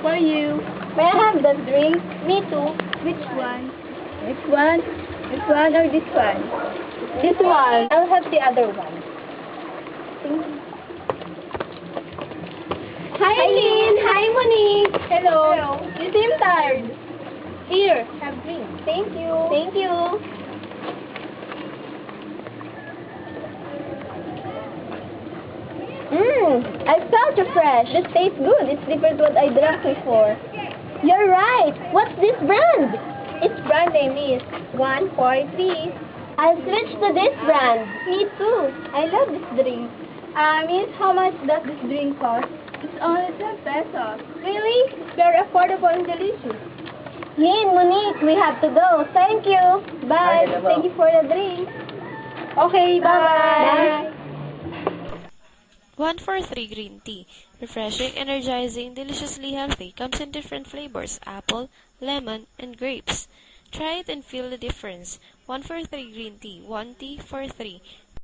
for you. May I have the drink? Me too. Which one? This one? This one or this one? This one. I'll have the other one. Hi, Lynn. Hi, Monique. Hello. You seem tired. Here, have drink. Thank you. Thank you. I felt refreshed. This tastes good. It's different what I drank before. You're right. What's this brand? Its brand name is 143. I'll switch to this brand. Me too. I love this drink. Miss, how much does this drink cost? It's only 10 pesos. Really? Very affordable and delicious. Lynn, Monique, we have to go. Thank you. Bye. Thank you for the drink. Okay, Bye. 143 Green Tea. Refreshing, energizing, deliciously healthy. Comes in different flavors: apple, lemon, and grapes. Try it and feel the difference. 143 Green Tea. 1 tea for 3.